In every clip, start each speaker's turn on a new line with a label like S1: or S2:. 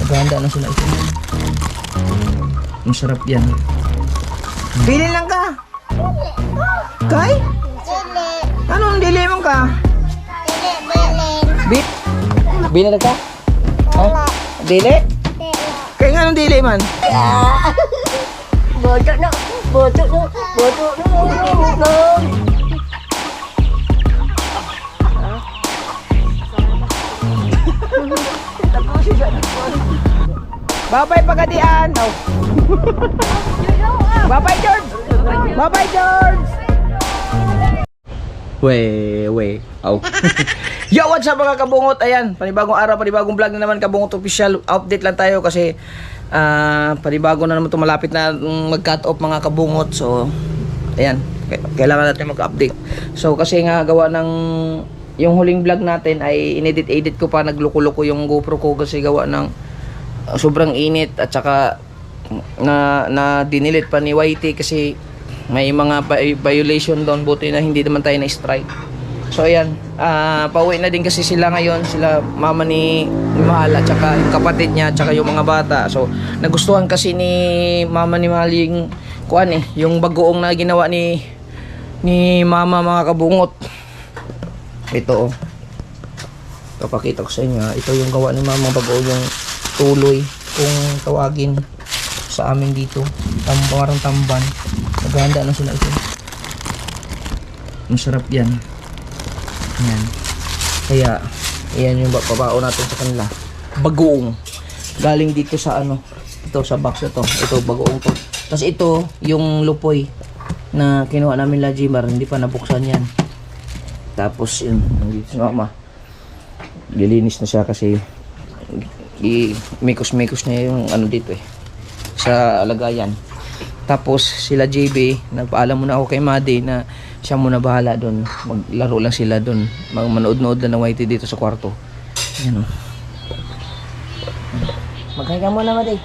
S1: Maganda na sila ito. Masarap yan. Pili lang ka. Kay?
S2: Dili.
S1: Anong dili mo ka?
S2: Dili, bilin.
S1: Bili na ka?
S2: Wala.
S1: Dili?
S2: Dili.
S1: Kaya nga anong dili man?
S2: Bodo na. Bodo na. Bodo na.
S1: Bye-bye Pagadian. Oh. Bye-bye George. Bye-bye George. Wey. Oh. Yo, what's up mga kabungot? Ayan, panibagong araw, panibagong vlog na naman, Kabungot Official. Update lang tayo kasi panibago na naman ito, malapit na mag-cut off mga kabungot. So, ayan, kailangan natin mag-update. So, kasi nga gawa ng yung huling vlog natin ay inedit ko pa, nagloko-loko yung GoPro ko kasi gawa ng sobrang init at saka na dinilit pa ni YT kasi may mga violation doon, buti na hindi naman tayo na-strike. So ayan, pauwi na din kasi sila ngayon, sila mama ni Mahal at saka yung kapatid niya at saka yung mga bata. So nagustuhan kasi ni mama ni Mahal yung yung bagoong na ginawa ni mama mga kabungot. Ito papakita ko sa inyo. Ito yung gawa ni mama bagoong, yung tuloy kung tawagin sa amin dito, parang tamban. Maganda na sila ito. Masarap yan. Yan. Kaya ayan yung papao natin sa kanila. Bagoong. Galing dito sa ito sa box na to. Ito bagoong to. Tapos ito yung lupoy na kinuha namin la Jimar, hindi pa nabuksan yan. Tapos yun, nandito si mama. Lilinis na siya kasi mikos-mikos niya yung dito sa alagayan. Tapos sila JB, nagpaalam muna ako kay Madi na siya muna bahala doon. Maglaro lang sila doon. Manood-nood lang ng YT dito sa kwarto. Ayan o. Maghay ka muna, Madi.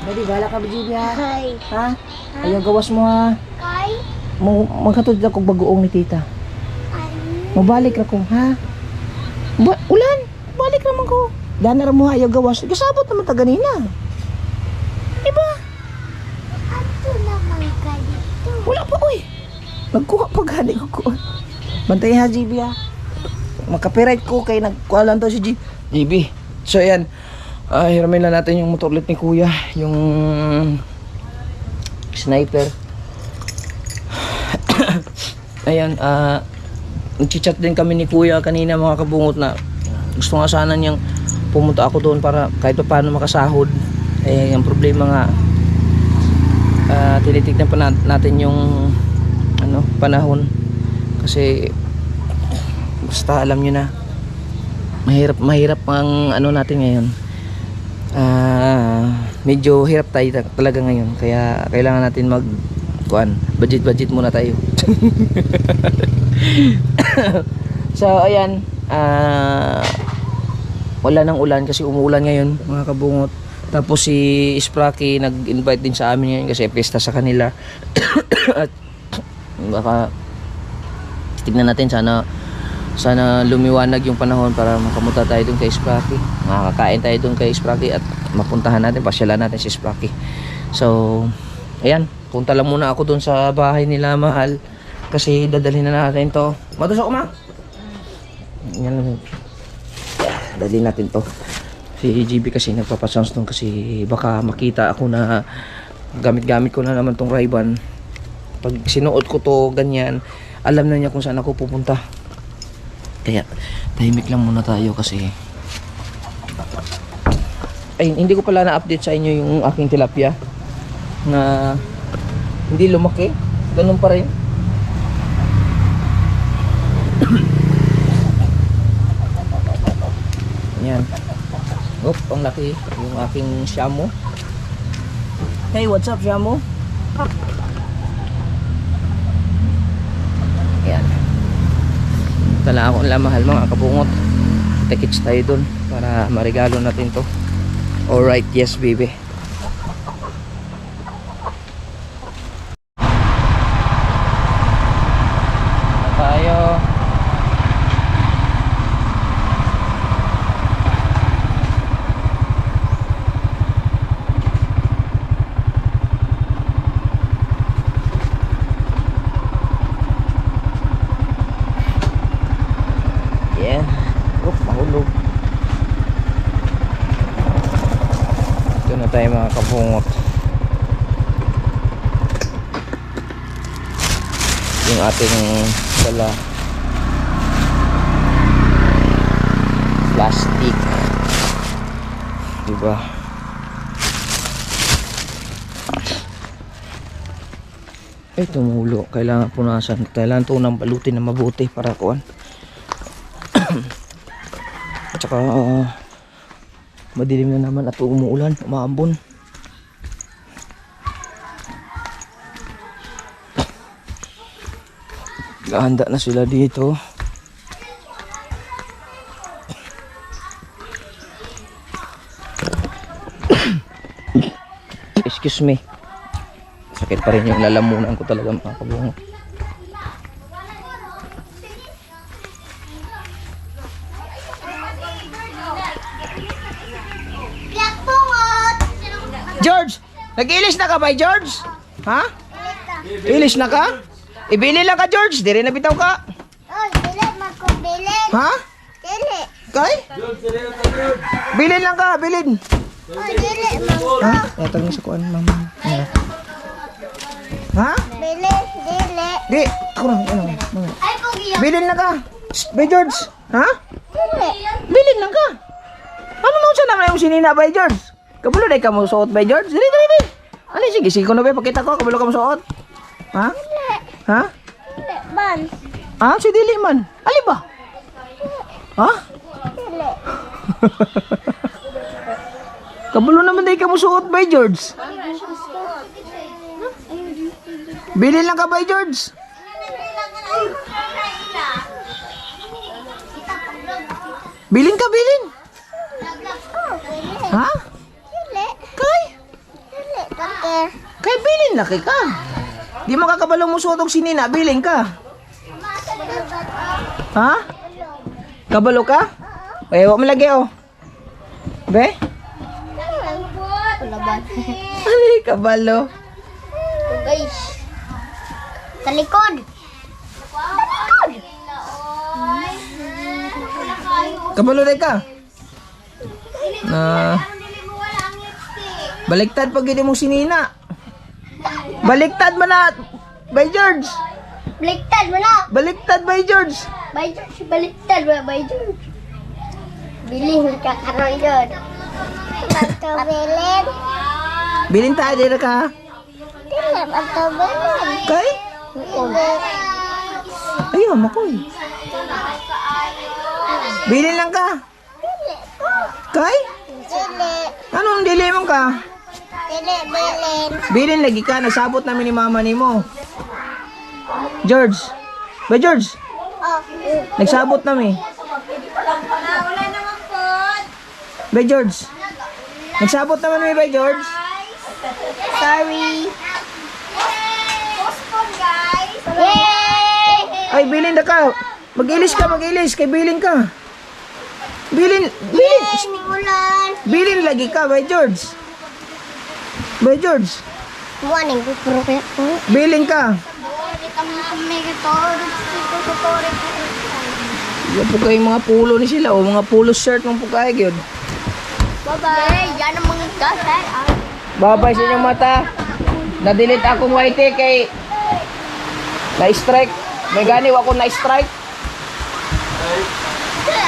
S1: Madi, bahala ka ba, JB ha?
S2: Hi.
S1: Ha? Ayaw gawas mo ha.
S2: Kay.
S1: Magkatod ako bagoong ni tita. Mabalik ako ha. Ulan, balik naman ko. Dana mo ayaw gawas. Kasabot naman ta ganina. Diba?
S2: Ato naman ka dito.
S1: Wala pa oy. Nagkuha pa gani ko. Bantay ha GB ha. Magka-copyright ko kay nagkuha lang daw si GB. So ayan. Hiramin lang natin yung motor ulit ni Kuya, yung sniper. Ayan, nag-chat din kami ni Kuya kanina mga kabungot na gusto nga sana niyang pumunta ako doon para kahit pa paano makasahod. Yung problema nga tinitignan pa natin yung panahon kasi basta alam nyo na mahirap ang natin ngayon. Medyo hirap tayo talaga ngayon, kaya kailangan natin budget muna tayo. So ayan, wala nang ulan kasi umuulan ngayon mga kabungot. Tapos si Spracky nag-invite din sa amin ngayon kasi pesta sa kanila. At baka tignan natin, sana lumiwanag yung panahon para makamunta tayo dun kay Spracky. Makakain tayo dun kay Spracky at mapuntahan natin, pasyalan natin si Spracky. So ayan, punta lang muna ako dun sa bahay nila Mahal kasi dadalhin na natin to. Matusok ma. Yan, dalhin natin to. Si GB kasi nagpapasounds doon kasi baka makita ako na gamit ko na naman tong Ray-Ban. Pag sinuot ko to ganyan, alam na niya kung saan ako pupunta. Kaya tahimik lang muna tayo kasi ay hindi ko pala na-update sa inyo yung aking tilapia na hindi lumaki. Ganun pa rin. Yan. Ang laki yung aking Shamu. Hey, what's up Shamu? Yan. Tala ako nila Mahal mga kabungot. Tikits tayo dun para marigalo natin to. Alright, yes baby. Tayo. Mahulog. Ito na tayo mga kabungot. Yung ating dala. Plastic. Diba? Ay, tumulo. Kailangan punasan. Kailangan ito nang balutin na mabuti para kuwan. At saka madilim na naman at umuulan, umaambon. Handa na sila dito. Excuse me. Sakit pa rin yung lalamunan ko talaga mga kabungo. George! Nag-ilis na ka ba, George? Ha? Ilis na ka? Ibili lang ka, George. Di rin nabitaw ka.
S2: Oh, dili magkubili.
S1: Ha?
S2: Dili.
S1: Kay? Bilin lang ka, bilin.
S2: Oh, dili mo.
S1: Ha? Yatag mo sa kuwan, mama. Ha?
S2: Dili, dili.
S1: Di, ako na, ano, mama.
S2: Ay, pugi.
S1: Bilin lang ka. Shh, Bay George. Ha?
S2: Dili.
S1: Bilin lang ka. Ano nung siya naman yung sinina, Bay George? Kabulo na ikaw mo suot, Bay George? Dili, dili, dili. Ano, sige, sige ko na, Bay. Pakita ko, kabulo ka mo suot. Ha? Ha?
S2: Dili, ban.
S1: Ah, si Dili man. Ali ba? Ha?
S2: Dili.
S1: Kabulo naman dahil ka mo suot, Bay George. Bilin lang ka, Bay George. Bilin ka, bilin. Ha?
S2: Dili.
S1: Kay?
S2: Dili, kake.
S1: Kay bilin laki ka. Di makakabalo mo suot og sinina, bilin ka. Ha? Kabalo ka? Eh, wag mo lagi oh. Be?
S2: Kulaban.
S1: Ay, kabalo.
S2: Guys. Sa likod.
S1: Kabalo na ka. Baliktad pag hindi mo sinina. Baliktad man na. By George.
S2: Baliktad mo na.
S1: Baliktad by George.
S2: By George, baliktad mo. By George. Bilhin ka karoon yun. Magkabilin.
S1: Bilin tayo dito ka.
S2: Dili, magkabilin.
S1: Kay? Ayun, makoy. Bilin lang ka. Kay?
S2: Dili.
S1: Anong dili mo ka?
S2: Dili, bilin.
S1: Bilin lagi ka. Nasabot namin ni mama ni mo. George. Ba George?
S2: Oh,
S1: Nagsabot namin.
S2: wala naman po.
S1: Ba George? Nagsabot naman namin ba George?
S2: Sorry. Postpone, guys. Yay!
S1: Ay, bilin na ka. Mag-ilis ka, mag-ilis. Kay bilin ka. Bilin, bilin.
S2: Yay, Nimulan.
S1: Bilin lagi ka, by George. By George.
S2: Morning, puro kaya po.
S1: Bilin ka. Yan po kayong mga pulo ni sila o mga pulo shirt mong po kayo yun.
S2: Bye-bye. Yan ang mga gasay.
S1: Babay sa inyong mata. Na-delete akong white kay na-strike. May ganiw ako na-strike.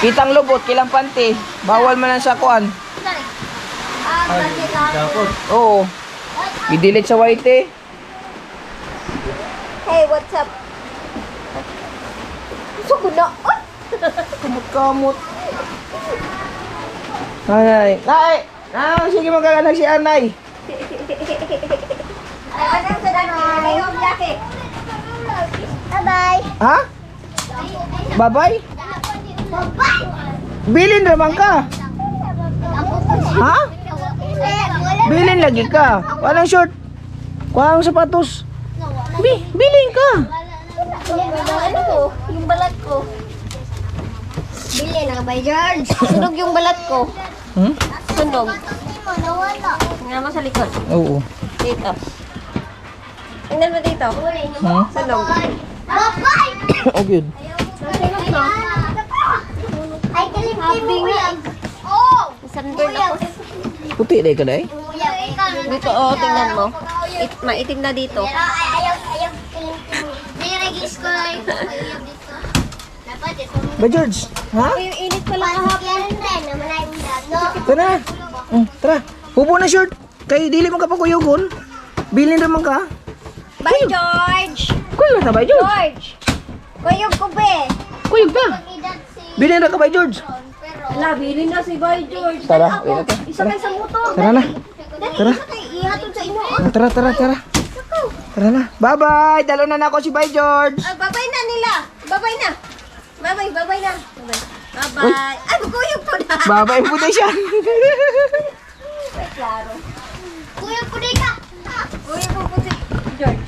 S1: Kitang lubot, kilang panty. Bawal man lang sa kuan. Oo. I-delete sa white.
S2: Hey, what's up? Gusto ko na.
S1: Kamot-kamot. Nanay. Nay! Ah, sige magkakanak si Anay.
S2: Bye-bye.
S1: Ha? Babay?
S2: Bye-bye.
S1: Bilin naman ka. Ha? Bilin lagi ka. Walang short. Walang sapatos. Bilin ka.
S2: Ano ko? Yung balat ko. Bili na ba, George? Sunog yung balat ko.
S1: Hmm?
S2: Sunog. Tingnan mo sa likod.
S1: Oo.
S2: Dito. Tingnan mo dito.
S1: Hmm?
S2: Sunog. Bye-bye!
S1: Oh, good.
S2: Sunog, no? Ay, galing Bibi nga. Oh! Sunburn ako.
S1: Puti dahil ka dahil.
S2: Dito, oh, tingnan mo. Maitim na dito. Ayaw. Nirigis ko lang. Ayaw dito. Dapat ito.
S1: Ba, George? Ha?
S2: Yung init pala kahapon.
S1: Tara. Tara. Hubo na short. Kay dili mo ka pa kuyugon. Bilin naman ka.
S2: Bye, George!
S1: Kuyog na ba, George?
S2: George! Kuyog ko, be!
S1: Kuyog na. Bilin na ka ba, George?
S2: Wala, bilhin na si Bye, George.
S1: Tara, bilin ka.
S2: Isakay sa motor.
S1: Tara na.
S2: Dali,
S1: Tara.
S2: isakay. Ihatod sa inyo.
S1: Tara. Tara na. Bye-bye. Dalo na ako si Bye, George.
S2: Babay na nila. Babay na. Babay na. Babay. Ay, kuyog po na.
S1: Bye-bye po tayo siya.
S2: Klaro. Kuyog po ka. Kuyog po si George.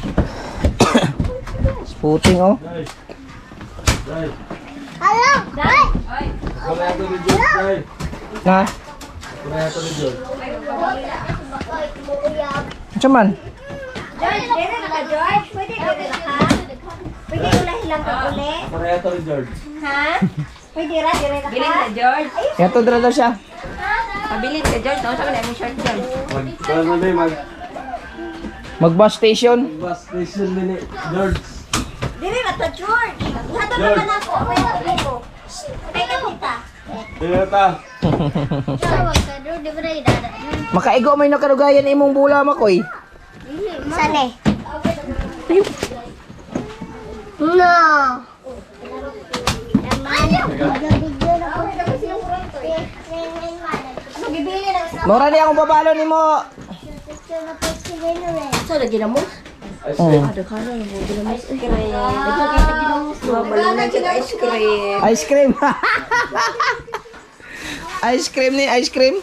S1: Puting, oh.
S2: Hello. Dai.
S1: Na? Cuman?
S2: George, dire na ka, George? Pwede dire na ka? Pwede ulahin lang ka uli? Ha? Pwede ra, dire na ka?
S3: Bilin ka, George.
S1: Yato dala daw siya.
S3: Pabilin ka, George. Naon sa kanila yung short, George.
S1: Mag-bus station.
S4: George.
S2: Dire na ta, George. Ihatod naman ako. May hatod ko. Kaya ka kita.
S4: Dito.
S2: Tawag ka, Drew. Di ba na idada?
S1: Makaigo may nakarugayan imong bula makoy.
S2: Saan eh? No. Bibili ng isa.
S1: Mura ni akong babalo nimo.
S3: So, lagi na mo?
S1: Oh.
S3: Ada ka na, lagi na mo. Ice cream. Nagpakita ginamos. Mabalunan siya ice cream.
S1: Ice cream. Ice cream ni ice cream.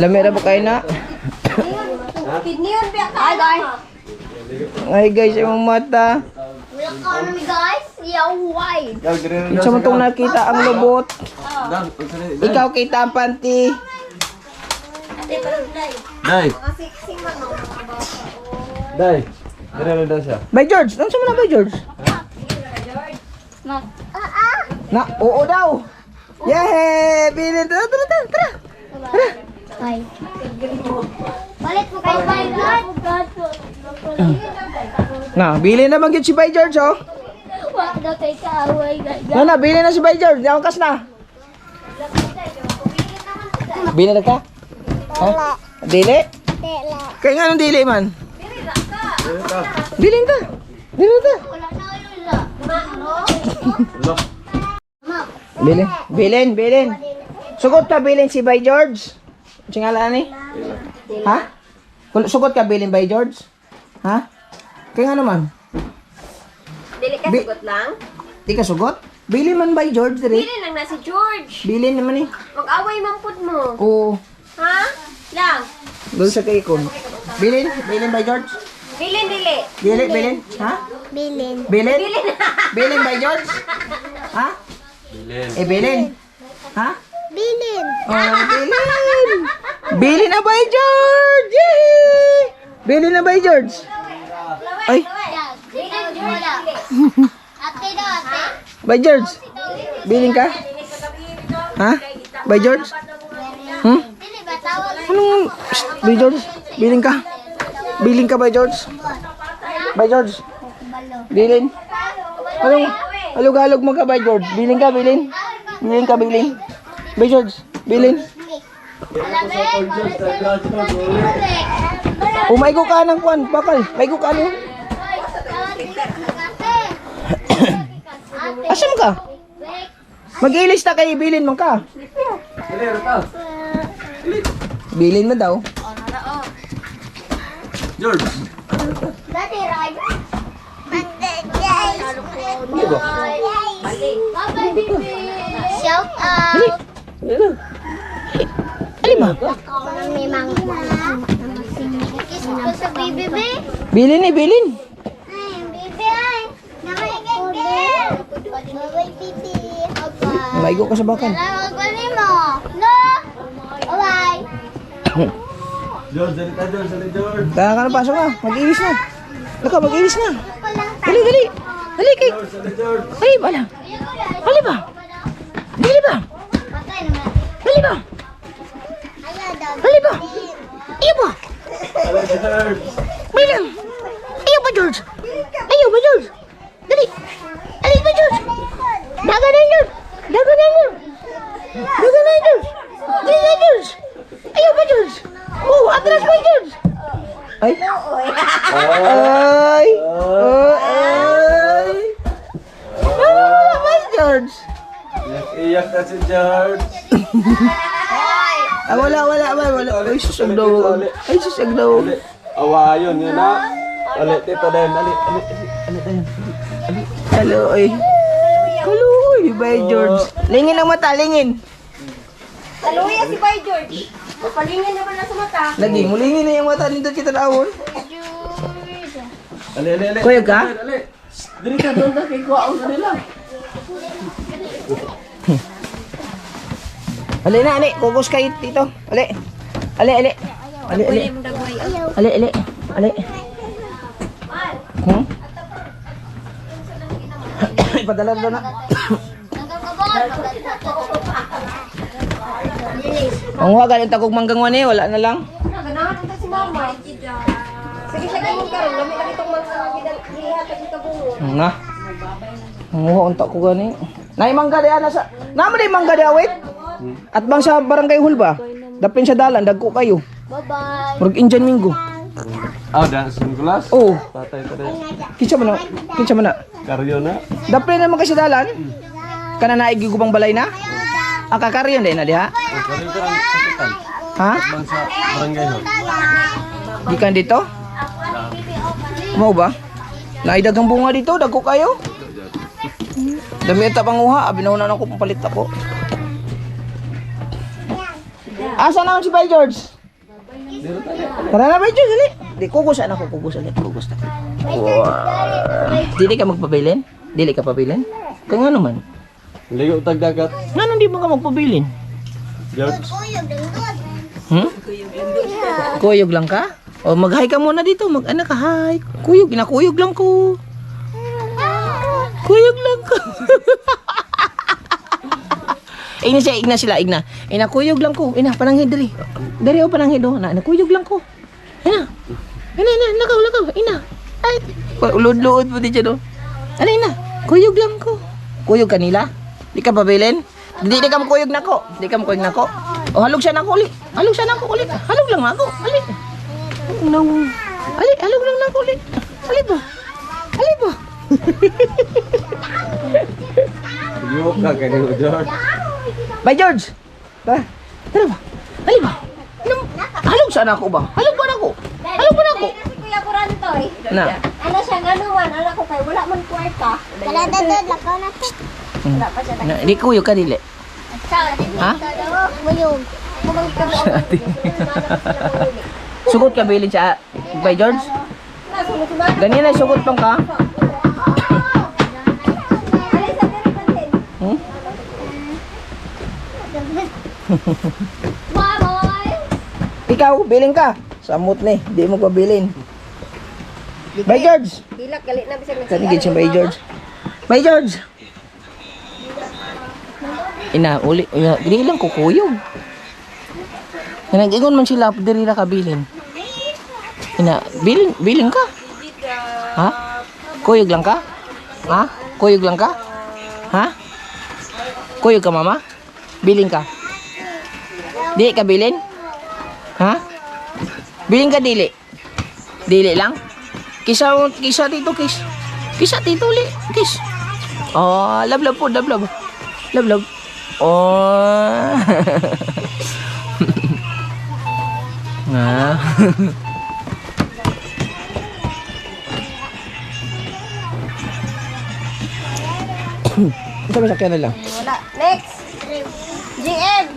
S1: Lamera ba kayo na?
S2: Kidney yun, biyak ka. Hi, guys.
S1: Ay guys, yung mata.
S2: Wala ka namin, guys. Yeah, wide.
S1: Isa mo itong nakita ang lubot. Ikaw kita ang panty.
S4: Day. Day. Dire na daw siya.
S1: By George, ano sa mo na by George? Na, oo daw. Yay! Bilin. Tara.
S2: Hi. Balik mo kayo, my God.
S1: Na, bilin na mag si by George, oh.
S2: Wag daw kayo kaaway, guys.
S1: Na, bilin na si by George. Di kas na. Bilin na ka? Ha? Dili? Kaya nga nung dili man. Bilin ka. Bilin ka.
S2: Wala na ulo.
S1: Bilin. Sugot ka bilin si by George. Singala ni? Ha? Sugot ka bilin by George? Ha? Kaya nga naman.
S3: Dili ka
S1: Bi-
S3: sugot lang?
S1: Di ka sugot? Bilin man by George diri.
S3: Bilin lang na si George.
S1: Bilin naman eh.
S3: Mag-away mampud mo.
S1: Oo.
S3: Ha? Lang.
S1: Doon sa kay Kun. Bilin by George.
S3: Bilin, dili.
S1: Bilin. Ha?
S2: Bilin.
S1: Bilin? Bilin by George? Ha? Bilin. Ha?
S2: Bilin.
S1: Oh, bilin. Bilin na by George. Yay! Bilin na by George. Ay,
S2: Wala. Ate daw, ate.
S1: by George. Bilin ka? Ha? By George?
S2: Dili ba tawag?
S1: Anong... Shh, by George? Bilin ka? Bilin ka by George? By George? Bilin? Anong... Halog-halog mo ka by George? Bilin ka, bilin? Bilin ka, bilin? By George? Bilin? Umaigo ka ng kwan, bakal. Maigo ka ano? Asam ka? Mag-ilis na kay bilin mo ka. Bilin mo daw.
S4: George.
S2: Dati, right? Shout out!
S1: Ali ba?
S2: Ako lang may kiss ko sa baby, be.
S1: Bilin eh, bilin.
S2: Ay, baby, ay. Nakaiganggil. Bye-bye, baby. Bye-bye.
S1: Maigo ka sa bakal.
S2: Salamat ko mo. No! Bye-bye.
S4: George, dali George.
S1: Kaya ka na, pasok na. Mag-ilis na. Naka, mag-ilis na. Dali. Dali kay.
S4: George.
S1: Ay, bala. Ali ba?
S4: George.
S1: Bilang. Ayaw ba, George? Ayaw ba, George? Dali. Ayaw ba, George? Daga na, George. Daga na, George. Daga na, George. Dali na, George. Ayaw ba, George? Oh, atras mo, George. Ay. Ay. Ay. Wala ba, George?
S4: Iyak na si George.
S1: Wala. Ay, susag daw. Ay, susag daw.
S4: Awayon, yun na. Alit, ito din. Alit.
S1: Hello, ay. Kaluoy, Bay George. Lingin ang mata, lingin.
S2: Saluya si Bay George. Mapalingin naman na sa mata.
S1: Lagi, mulingin na yung mata dito kita naon.
S4: Ali.
S1: Kuyog ka?
S4: Ali. Dili ka doon na kay kuwaon na nila.
S1: Ali na, ali. Kukos kayo dito. Ali. Ali. Hmm? Ipadala doon na. Ang huwag galing tagog manggang wani, wala na lang.
S2: Ganahan ito si Mama. Sige siya kayo karon. Lami lang itong mga gihatag ni kabungo.
S1: Nga. Ang huwag unta ko gani. Nay mangga diyan na sa. Naman day mangga di awit. At bang sa barangay hall ba? Dapin sa dalan, dagko kayo.
S2: Bye-bye.
S1: Murag Indian Minggo.
S4: Dan sa Nicolas.
S1: Oh,
S4: Patay pa rin.
S1: kinsa man na? Kinsa man na?
S4: Karyo na.
S1: Dapin naman kasi dalan. Kana naigi gubang balay na? Ang kakaryon din na diha.
S4: Karyo ka ang kapitan.
S1: Ha?
S4: Bang sa barangay hall.
S1: Gikan dito? Mau ba? Naidagang bunga dito, dagko kayo. Dami ita panguha, abinauna na ko pampalit ako. Asa na si Bay George? Tara na Bay George, dali. Di kugos na ako, kugos na. Wow. Dili ka magpabilin? Dili ka pabilin? Kung ano man.
S4: Ligo tag dagat.
S1: Nga di mo ka magpabilin?
S4: George.
S1: Kuyog lang ka? O mag-hi ka muna dito, mag-ana ka, hi. Kuyog, inakuyog lang ko. Kuyog lang ko. Igna siya, igna sila, igna. Inakuyog lang ko. Ina, pananghid dali. Dali o pananghid o. Nakuyog lang ko. Ina. Ina, lakaw. Ina. Ay, ulod-luod po din siya do. Ano, ina. Kuyog lang ko. Kuyog kanila? Di ka pabilin? Di ka makuyog na ko. Di ka makuyog na ko. O halog siya na ko ulit. Halog lang ako. Ali. No. Ali, halog lang na ko ulit. Ali ba?
S4: Ligo ka kanino George.
S1: Bay George! Tara ba? Ali ba? Halog sana ako ba? Halog ba na ako?
S2: Si Kuya Burantoy.
S1: Na.
S2: Ano siya, ganuman. Anak ko kayo, wala man kwarta. Daladad, lakaw na. Wala pa siya.
S1: Di kuyog ka dili. Ha?
S2: Mayong. Kumang ka mo.
S1: Sugot ka bilin siya, Bay George?
S2: Nasunod si Mama.
S1: Ganyan ay sugot pang ka?
S2: Alay sa diri kantin.
S1: Hmm?
S2: Baboy!
S1: Ikaw, bilin ka. Samot ni, di mo pa bilin. Bay George!
S2: Hilak, galit na bisag
S1: Kanigid siya Bay George. Bay George! Ina, uli, dili lang kukuyog. Nag-ingon man sila, diri ra ka bilin. Ina, bilin ka? Ha? Kuyog lang ka? Ha? Kuyog lang ka? Ha? Kuyog ka mama? Bilin ka? Dili ka bilin? Ha? Bilin ka dili? Dili lang? Kisa dito, kiss. Kisa dito uli, kiss. Oh, love po, love. Love. Oh. Nga. Ito ba sakyan na lang?
S2: Wala. Next! GM!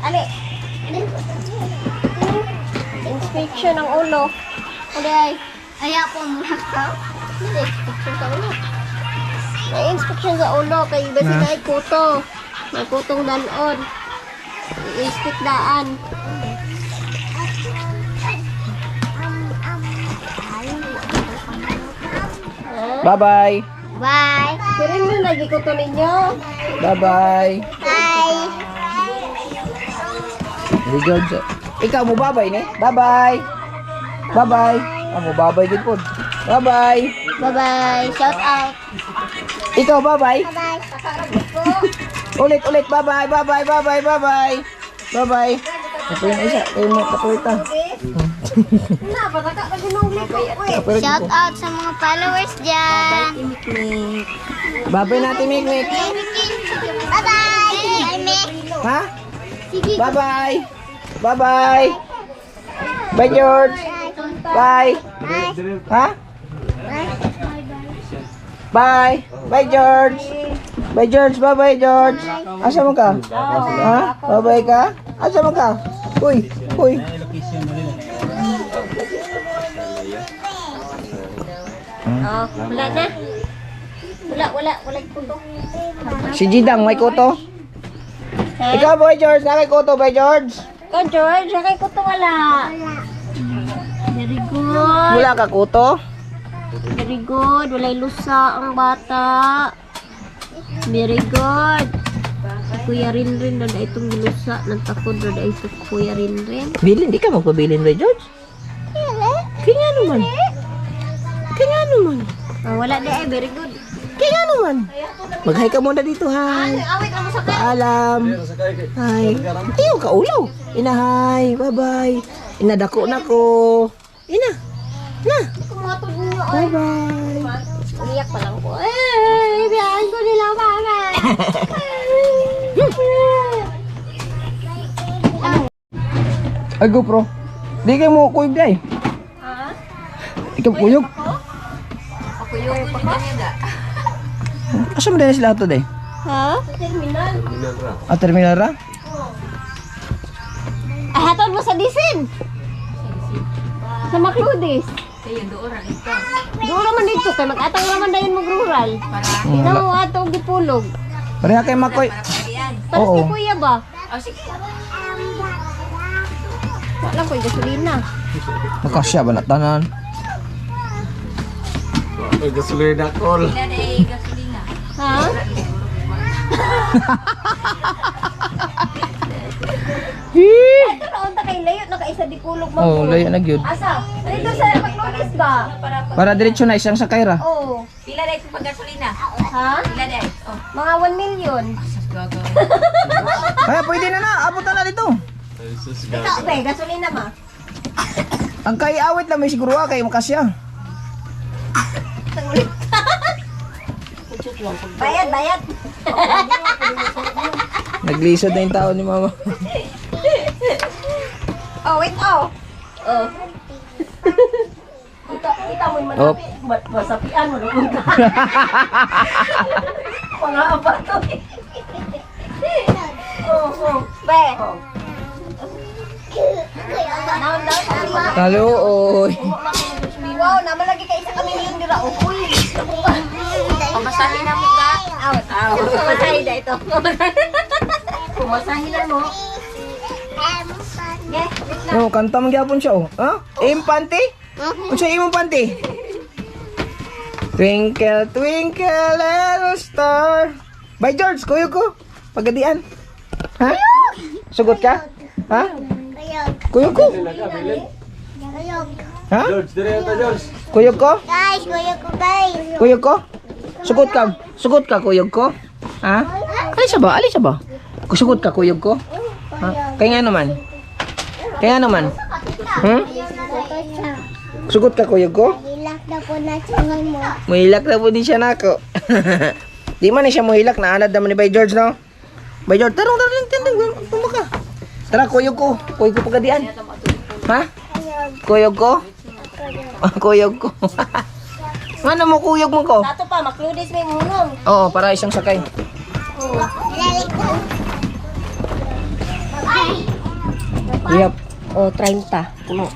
S2: Ali! Inspection ng ulo. Okay. Kaya po muna ka. Hindi, inspection sa ulo. May inspection sa ulo. Kaya iba sila ay kuto. May kutong dalon. I-inspect daan.
S1: Bye-bye.
S2: Bye! Pero yun, lagi kuto ninyo.
S1: Bye-bye.
S2: Bye!
S1: Very good. Ikaw mo babay ni? Bye-bye. Bye-bye. Mo babay gid pod. Bye-bye.
S2: Bye-bye. Shout out.
S1: Ikaw bye-bye.
S2: Bye-bye.
S1: Ulit. Bye-bye. Bye-bye. Bye-bye. Ito yung isa. Ito yung kapulitan.
S2: Shout out sa mga followers dyan.
S1: Bye-bye natin, Mikmik.
S2: Bye-bye. Bye, Mick.
S1: Ha?
S2: Sige.
S1: Bye-bye. Bye-bye. Bye, George. Bye.
S2: Bye.
S1: Ha? Bye. Bye, George. Bye, George. Bye-bye, George. Asa mo ka? Ha? Bye-bye ka? Asa mo ka? Uy.
S2: Oh, wala na. Wala kuto.
S1: Si Jidang, may kuto. Ikaw, Boy George. Nakay kuto, Boy George.
S2: Oh, George, sakay kuto wala. Very good.
S1: Wala ka kuto?
S2: Very good. Walay lusa ang bata. Very good. Kuya Rinrin na itong lusa. Nagtakod na ito Kuya Rinrin.
S1: Bilin, di ka magpabilin, Boy George. Kaya naman.
S2: Oh, wala na very good.
S1: Kaya naman. Mag-hi ka muna dito, hi.
S2: Awit ang masakay.
S1: Paalam. Hi. Ayaw ka ulaw. Ina, hi. Bye-bye. Ina, dako na ko. Ina. Na.
S2: Kumatod niyo.
S1: Bye-bye.
S2: Umiyak pa lang po. Biyahan ko nila mama.
S1: Ay, GoPro. Di kayo mo kuyog day.
S2: Ha?
S1: Ikaw kuyog.
S3: Ako yung pagkanida.
S1: Asa mo din sila ito day?
S2: Ha? Terminal.
S1: Terminal ra?
S2: Ah, hatod mo sa disin. Sa Macludis.
S3: Kaya doon ang ito.
S2: Doon naman dito kay mag-atang naman dayon mag-rural.
S3: Para
S2: Tingnan mo atong gipulog.
S1: Pareha kay Makoy.
S3: kagayan.
S2: Para
S1: Oo.
S2: kay kuya ba?
S3: O sige.
S2: Wala ko gasolina.
S1: Makasya ba na tanan?
S4: Ay, gasolina call.
S3: Ilan ay gasolina.
S2: Ha? Ito naon ta kay layo nakaisa di pulog mo.
S1: Oh, layo na gyud.
S2: Asa? Dito sa Macludis ba?
S1: Para diretso na isang sakay ra.
S2: Oo.
S3: Pila na itong paggasolina.
S2: Ha?
S3: Pila na ito.
S2: Mga 1 million.
S3: Gagawin.
S1: Kaya pwede na na, abutan na dito.
S2: Ikaw be, gasolina ma.
S1: Ang kay awit lang may siguro kay makasya.
S2: Bayad.
S1: Naglisod na yung tao ni mama.
S2: Oh, wait, oh. Oh. Kita mo yung
S1: Oh.
S2: masapian mo nung punta. Mga abato eh. Oh. Be. Naon daw sa lima.
S1: Halo, oy.
S2: Wow, naman lagi ka isa kami yung dira. Uy.
S3: Pamasahin na mo ka.
S2: Out. Pumasahin na ito. Pumasahin na mo.
S1: No, kanta man gyapon siya oh. Ha? Impante? Unsa imong panty? Twinkle, twinkle, little star. By George, kuyo ko. Pagadian. Ha? Sugot ka? Ha? Kuyo ko. Ha?
S4: George, dire ito, George.
S1: Kuyo ko?
S2: Guys, kuya ko guys.
S1: Kuyo ko? Sugot ka. Sugot ka, kuyo ko? Ha? Alisa ba? Sugot ka, kuyo ko? Ha? Kaya naman. Hmm? Sugot ka, kuyo ko?
S2: Hilak na po na singay mo.
S1: Muhilak na po din siya nako. Di man ni siya muhilak, naanad naman ni Bay George, no? Bay George, tarong, tuma ka. Tara, kuyog ko pagadian. Ha? Kuyog ko? Kuyog ko. Ano mo kuyog mo ko?
S2: Dato pa, Macludis may munong.
S1: Oo, para isang sakay. Yep.
S2: Oh, 30. Puno.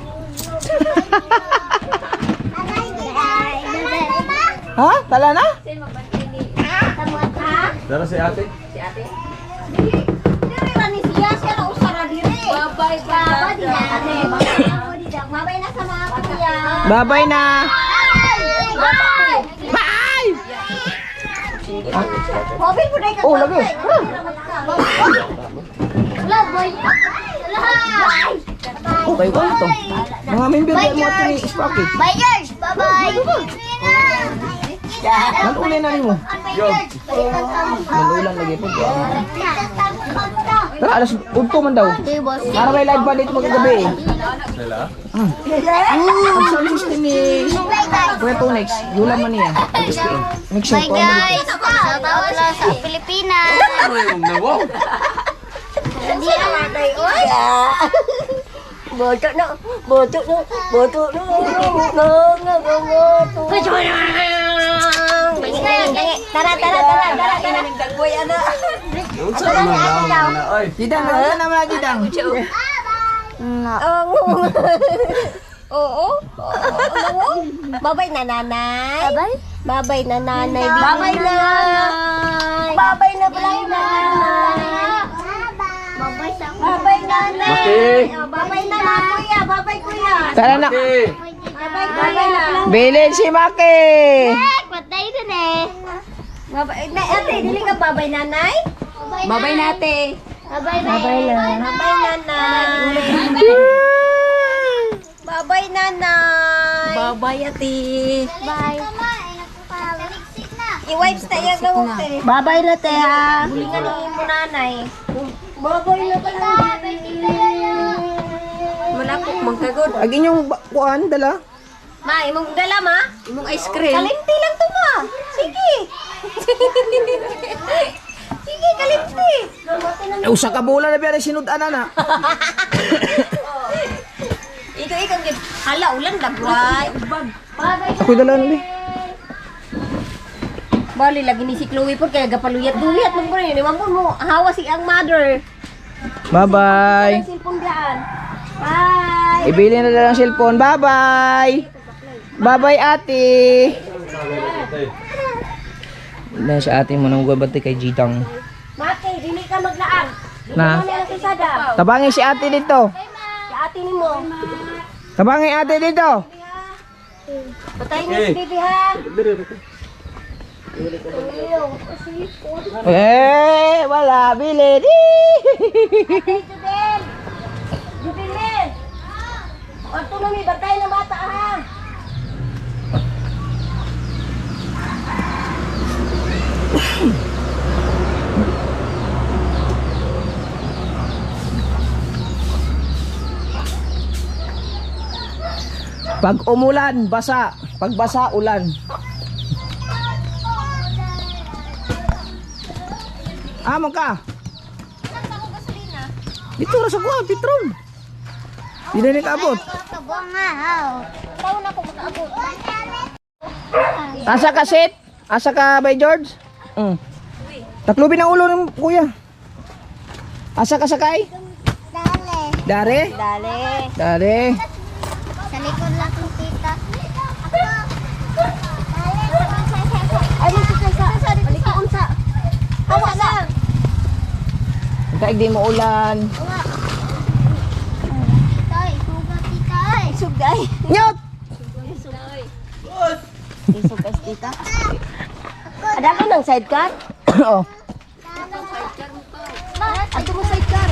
S1: Ha? Tala na?
S4: Dara si ate.
S2: Mabay na sa mga kuya.
S1: Babay na.
S2: Bye! Mabay po na
S1: Oh, lagi.
S2: Wala, boy.
S1: Okay ko ito. Mga member yan mo ito ni Sparky.
S2: Bye, George! Bye-bye!
S1: Nalulay na rin mo. Nalulang lagi po. Tara, alas 8 man daw.
S2: Okay, boss.
S1: Para may live ba dito magagabi eh. Ang sound system ni Kuya Tonex, yulang man niya. Make sure
S2: Bye,
S1: ko.
S2: guys! Shout out lang sa Pilipinas! Hindi ang atay, oy!
S3: Boto no. Boto no. Boto no.
S2: Tara!
S3: Nagdagboy ana.
S1: Jidang, ano naman na Jidang?
S2: Oo?
S3: Babay na nanay.
S2: Bye-bye!
S3: Babay na nanay.
S2: Babay na!
S3: Babay na nanay.
S2: Babay sa
S3: Babay nanay.
S4: Maki!
S3: Babay na kuya. Babay kuya.
S1: Tara na.
S3: Babay na.
S1: Bilin si Maki.
S2: Patay din eh!
S3: Babay na ate, dili ka babay nanay? Babay nate.
S2: Bye-bye!
S3: Babay nanay. Babay nanay. Babay ate.
S2: Bye!
S3: I-wipes tayo gawin te. Babay na te ha. Bulingan ni mo nanay. Babay na pala. Malapok magkagod.
S1: Ag inyong kuan dala.
S3: Ma, imong dala ma? Imong ice cream. Kalimti lang to ma. Sige. Sige, kalimti.
S1: Usa ka bola na biya sinud-ana na.
S3: Ikaw gid. Hala ulan dagway.
S1: Ako dala na ni.
S3: Bali lagi ni si Chloe por kaya gapaluyat-luyat mo rin. Iwan mo hawa si ang mother.
S1: Bye-bye.
S3: Ang cellphone diyan. Bye.
S1: Ibili na lang ang cellphone. Bye-bye. Bye-bye, ate. Na si ate mo nang gabati kay Jidang.
S3: Mate, dili ka maglaan.
S1: Na.
S3: Ano ang kisada?
S1: Tabangin si ate dito.
S3: Si ate ni mo.
S1: Tabangin ate dito.
S3: Patayin niyo si baby ha.
S1: Wala. Bilin.
S3: Jubel! Jubilin! Autonomy, bantay ng bata ha!
S1: Pag umulan, basa. Pag basa, ulan. Amo ka. Dito ra sa kuha, Petron. Di na nakaabot.
S2: Kabuang nga, Tao na ko makaabot.
S1: Asa ka, Seth? Asa ka, by George? Taklubin ang ulo ng kuya. Asa ka sakay?
S2: Dale.
S1: Dare?
S3: Dali!
S1: Dare.
S2: Sa likod lang kong tita.
S3: Ay, magkakasa! Malikuon sa! Hawa na!
S1: Taig di mo ulan.
S2: Tay, sugat tita.
S3: Sugay!
S1: Nyot!
S3: Isugas tita. Ada ka ng sidecar?
S1: Oh.
S3: Ato mo sidecar.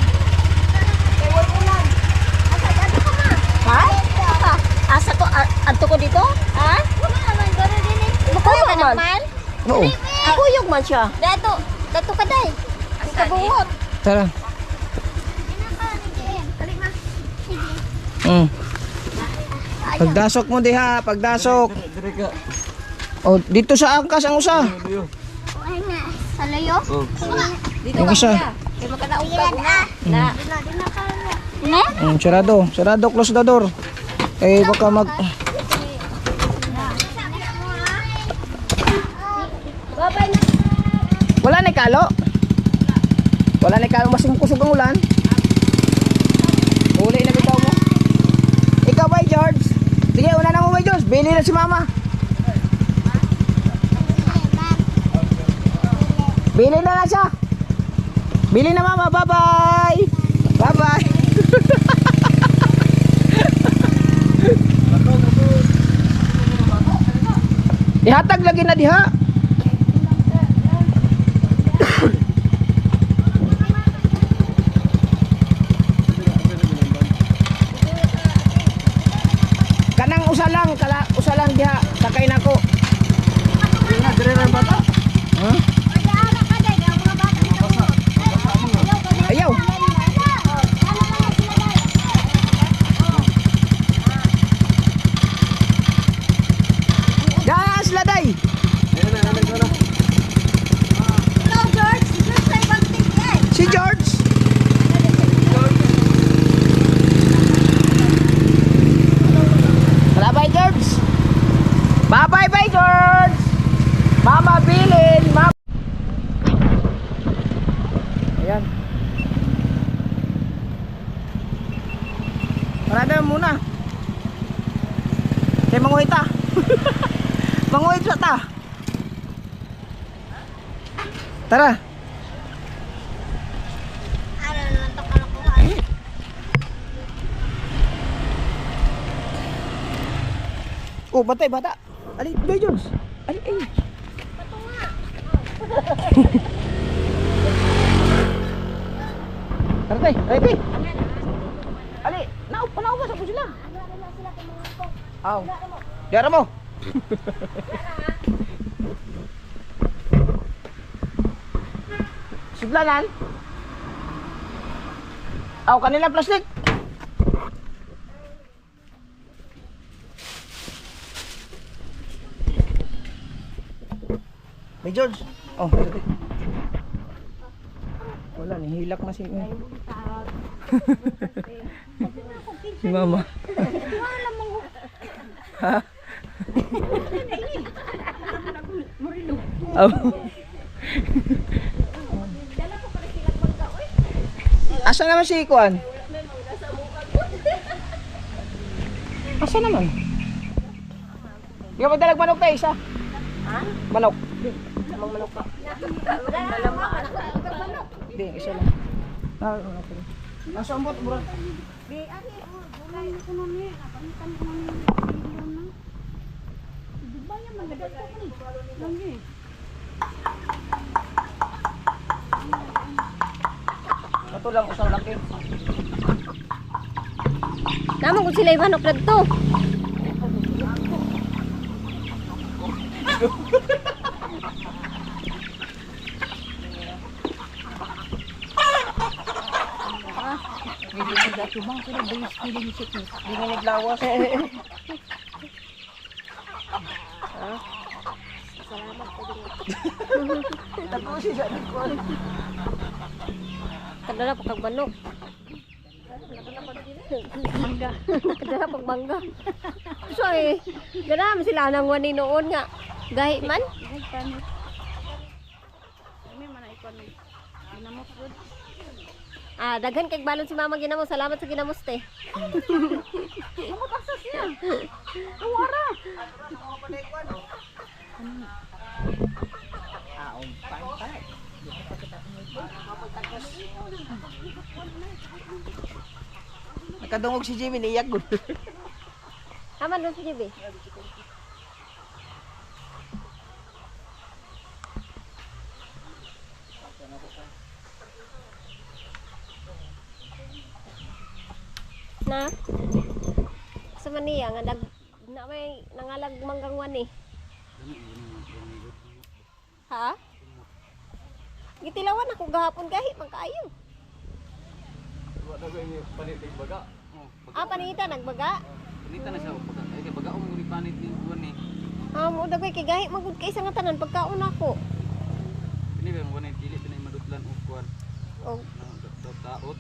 S3: Ewan mo lang. Asa dito ka ma? Ha? Asa ko? Ato ko dito? Ha?
S2: Wala naman, gano'n din eh.
S3: Makuyog man.
S1: Oo.
S3: Makuyog man siya.
S2: Dato ka day.
S3: Kabuhot.
S1: Tara.
S2: Kalik ma. Sige.
S1: Pagdasok mo diha, pagdasok. Oh, dito sa angkas ang usa.
S2: Ay nga. Sa layo?
S1: Yung isa.
S3: Kaya makanaog ka na. Na.
S2: Di na ka. Ne?
S1: Sarado. Sarado, close the door. Eh, baka mag...
S3: Babay na.
S1: Wala na kalo? Wala na kalo, masing kusog ang ulan. Uli na bitaw mo. Ikaw ba, George? Sige, una na mo ba, George? Bili na si mama. Bili na lang siya. Bili na mama, bye-bye. Bye-bye. Ihatag lagi na diha. lang, usa lang diha. Sakay na ko.
S4: Hindi na, dire na bata.
S1: Huh? Ayaw. Gas laday.
S4: Ayan na, namin ko na.
S1: Si George. Bye George. Bye George. Mama Bilin, Mama. Ayan. Parada muna. Kaya manguhit ta. Manguhit sa ta. Tara. Oh, batay, bata. Ali, Joy Jones. Ali, eh. Tara, tay. Tay. Ali, panaupas ako sila. Aw. Diara mo. Sudlanan. Aw, kanila plastic. May George. Oh, sorry. Wala, nihilak na si si Mama. Ha? Oh. Asa naman si Kuan? Asa naman? Di ka magdalag manok tayo isa? Ha? Manok. Manok ka. Hindi, isa lang. Manok ka. Nasa ambot, bro. Ito lang, usang laki.
S2: Naman kung sila yung manok na to.
S1: Hindi naglawas. Tapusin siya ng kuwan.
S2: Kadala pa kag manok. Mangga. Kadala pag mangga. So eh, ganam sila nang wani noon nga. Gahi man. Ah, daghan kay balon si Mama ginamo. Salamat sa ginamuste. Mama pasas niya. Awara.
S1: Nakadungog si Jimmy, niyak gud.
S2: Aman doon si JB. Na? Sa maniya nga na may nangalag manggang wani. Ha? Gitilawan ako gahapon gahi man kaayo.
S4: Wala ko yung panitig baga.
S2: Ah, panita nagbaga.
S4: Panita na siya baga. Ay, baga ang muli panit ni Juan eh.
S2: Mo dagay kay gahi magud kay isang tanan pagkaon ako.
S4: Ini ba yung wanay dili pinay madutlan o kuwan.
S2: Oh,
S4: Taot.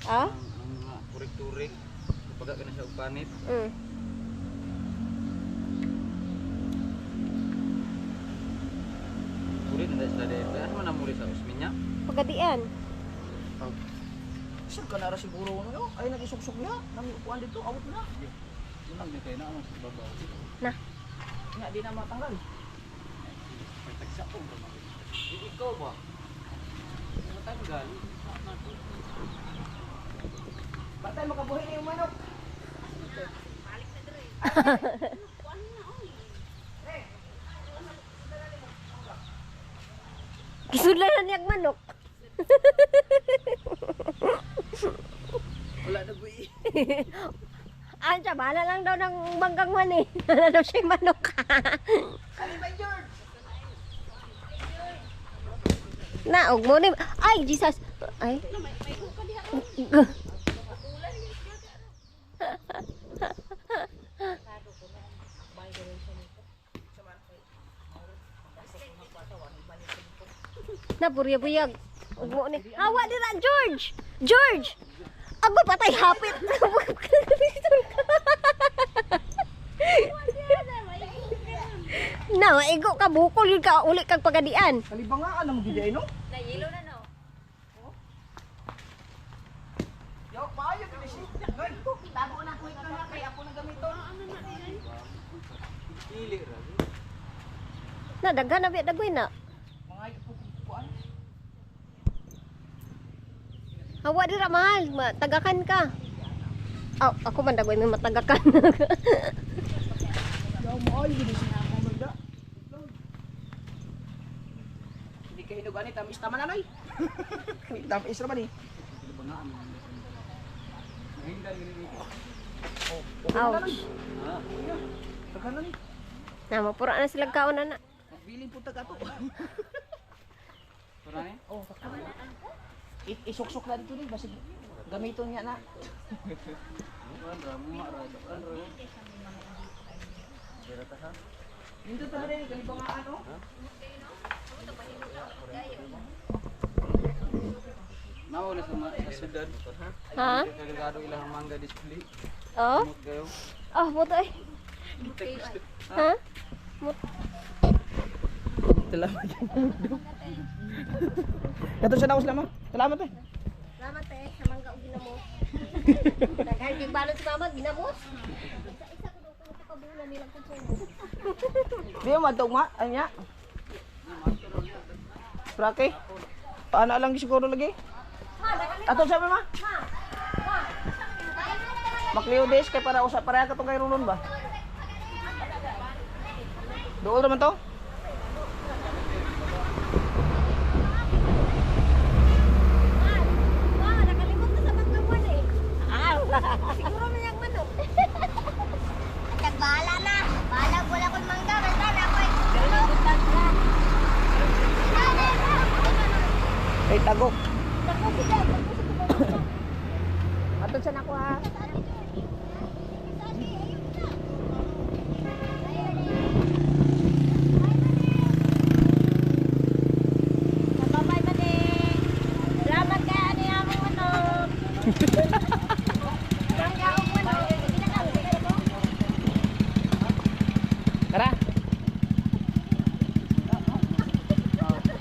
S2: ah?
S4: Ang mga kurik-turik. Baga ka na siya og panit. Murid na sa dede. Ano man ang murid sa usminya?
S2: Pagadian.
S1: Saan ka nara siguro ano? Ay nagisuksok niya. Nami kuan dito, awot na.
S4: Yun lang din kayo na ang babaw.
S2: Na.
S1: Nga di na matanggal.
S4: May tagsa po ba? Ikaw ba? Matanggal.
S1: Batay makabuhi na yung manok.
S2: Kisudlan na niyag manok.
S1: Wala na buhi.
S3: Ansa, bahala lang daw ng banggang man eh. Wala daw siya manok. Na, og mo ni. Ay, Jesus. Ay. Na, burya-buyag. Og mo ni. Hawa dira, George. George. Ako patay hapit. Na, maigo ka bukol yun ka uli kag pagadian.
S1: Kalibangaan ang gid ay no?
S3: Nahilo na no.
S1: Yo, maayo gid si. Tago na ko ito na kay ako na gamiton. Pili ra.
S3: Na, daghan na biya dagoy na.
S1: Mga kuan.
S3: Hawa dira mahal, matagakan ka. Oh, ako man dagoy may matagakan.
S1: Yo, maayo gid si ako magda. Hindi kayo nag ani tamis tama na nay. Tamis ra man ni.
S3: Ouch.
S1: Tagana ni.
S3: Na, mapura na sila kaon na.
S1: Biling po taga to.
S4: Parang
S1: Oh, kakana. Isok-sok na dito ni basig gamiton niya na. Dito ta rin kalibangaan oh.
S4: Mao na sa syudad.
S3: Ha?
S4: Kagado ilang mangga display.
S3: Oh?
S4: Mut kayo.
S3: Oh, buto eh. Ha?
S1: Salamat. Kato siya na usla mo. Salamat eh.
S3: Salamat eh, sa mangga o ginamos. Daghan kay balot si mama, ginamos. Isa-isa ko daw kung kabulan nilang kutsong.
S1: Di mo matugma anya. Prake. Paano lang siguro lagi? Ato sabi ma? Makliudes kay para usap para ka tong kay Rolon ba? Dool naman to?
S3: Nakalimot na sa magkabuan eh. Siguro na yung manok.
S2: Bahala na. Bahala wala kong mangga. Basta na ako.
S1: Kay tagok.
S3: Naku, sila. Ato siya nako ha. Bye-bye, Madi. Salamat kay ani among manok. Bangga og manok.
S1: Tara.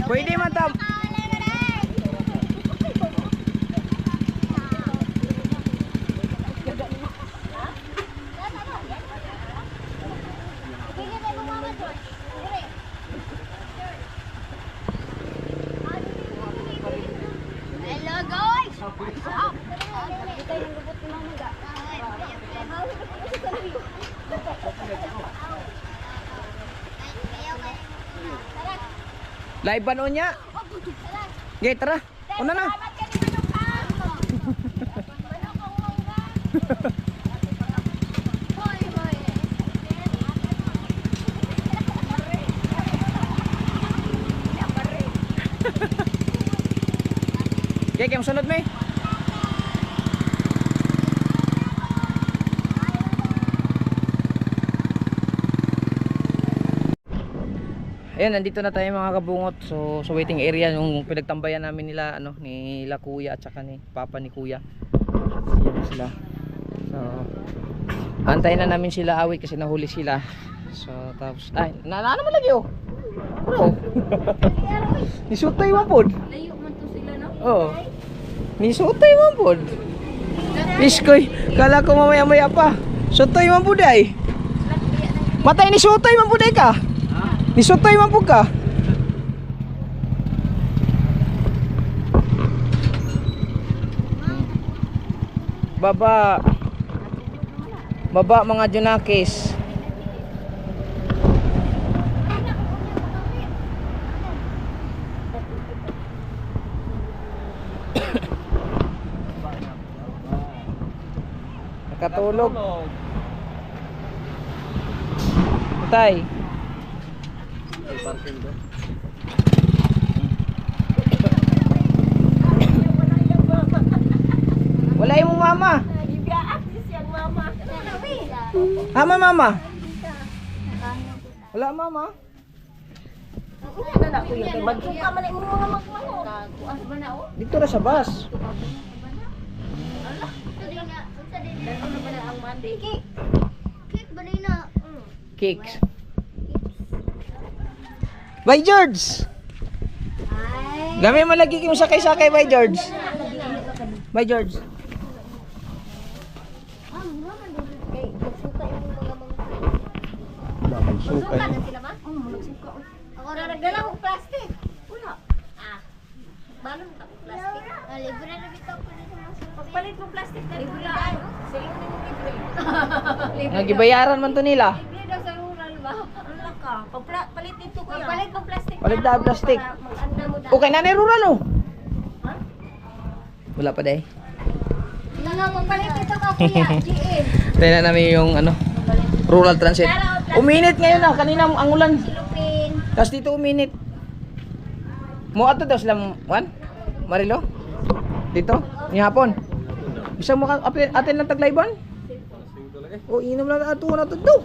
S1: Pwede man tam.
S2: Hello guys.
S1: Live ba noon niya? Okay, tara. Una na. Okay, kaya sunod mo eh. Ayan, nandito na tayo mga kabungot. So, sa waiting area yung pinagtambayan namin nila ano, nila kuya at saka ni papa ni kuya. Ayan sila. So, antayin na namin sila awit kasi nahuli sila. So, tapos ay, naman lagi oh. Bro. Nisutay mo pod.
S3: Layo man to sila, no?
S1: Oo. Nisutay mo pod. Iskoy, kala ko mamaya-maya pa. Sutay mo pod ay. Matay ni sutay mo pod ay ka. Nisutay man po ka. Baba. Baba mga junakis. Katulog. Tay. Wala yung mama. Hama mama. Wala mama. Dito na sa bus.
S2: Cake ba na?
S1: Cakes. Bye George. Gamay mo lagi yung sakay-sakay bye George. Bye George.
S4: Suka.
S2: Ako na nagdala ko plastic. Wala. Balon ka plastic. Libre na bitaw ko dito mas.
S3: Palit mo plastic na libre lang. Sa'yo na yung libre.
S1: Nagibayaran man to nila.
S3: Libre daw sa rural ba? Ano ka? Palit dito ko yan. Palit mo plastic.
S1: Palit na plastic.
S3: Mag-anda mo
S1: Okay na ni rural oh. Wala pa day.
S3: Palit dito ka kuya. GM.
S1: Tingnan namin yung ano, rural transit. Uminit ngayon na, kanina ang ulan.
S3: Lupin.
S1: Tapos dito uminit. Mo ato daw sila, Juan? Marilo? Dito? Ni hapon? Bisa mo atin ng taglayban? O inom na ato na to do.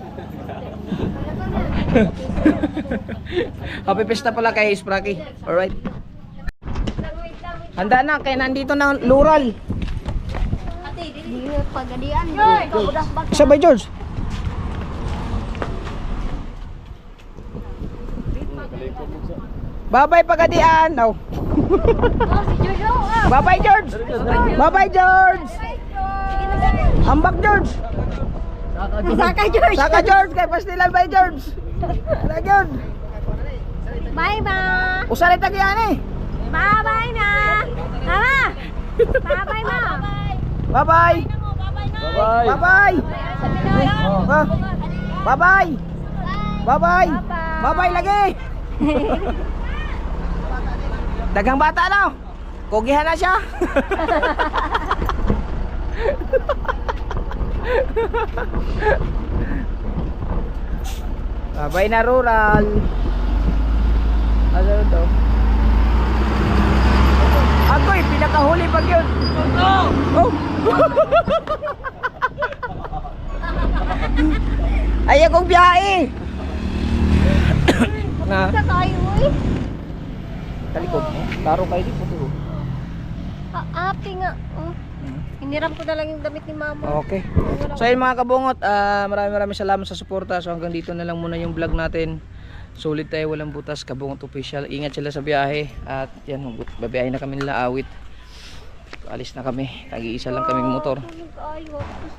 S1: Happy pesta pala kay Spraki. Alright. Handa na, kaya nandito na lural.
S2: Hindi pagadian.
S1: Isa ba George? Bye-bye Pagadian. Oh. Bye-bye George. Bye-bye George. Ambak George.
S3: Saka George.
S1: Saka George kay pastilan bye George. Ala George.
S3: Bye bye.
S1: Usalit tagian eh.
S3: Bye bye na. Tama. Bye bye ma.
S1: Bye-bye.
S4: Bye-bye.
S1: Bye-bye. Ah. Bye-bye. Bye-bye. Bye-bye lagi. Dagang bata na. Kogihan na siya. Bye-bye na rural. Ano to? Ako'y pinakahuli pag yun. Oh. Ay akong biyahe. Na.
S2: Sa tayo eh.
S1: Talikod mo. Taro kayo di puto.
S2: Aapi nga. Hiniram ko na lang yung damit ni mama.
S1: Okay. So yun mga kabungot, maraming salamat sa suporta. So hanggang dito na lang muna yung vlog natin. Sulit tayo, walang butas, Kabungot Official. Ingat sila sa biyahe. At yan, babiyahe na kami nila Awit. Alis na kami. Tagi-isa lang kaming motor.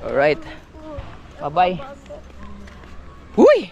S1: Alright. Bye-bye. Huy!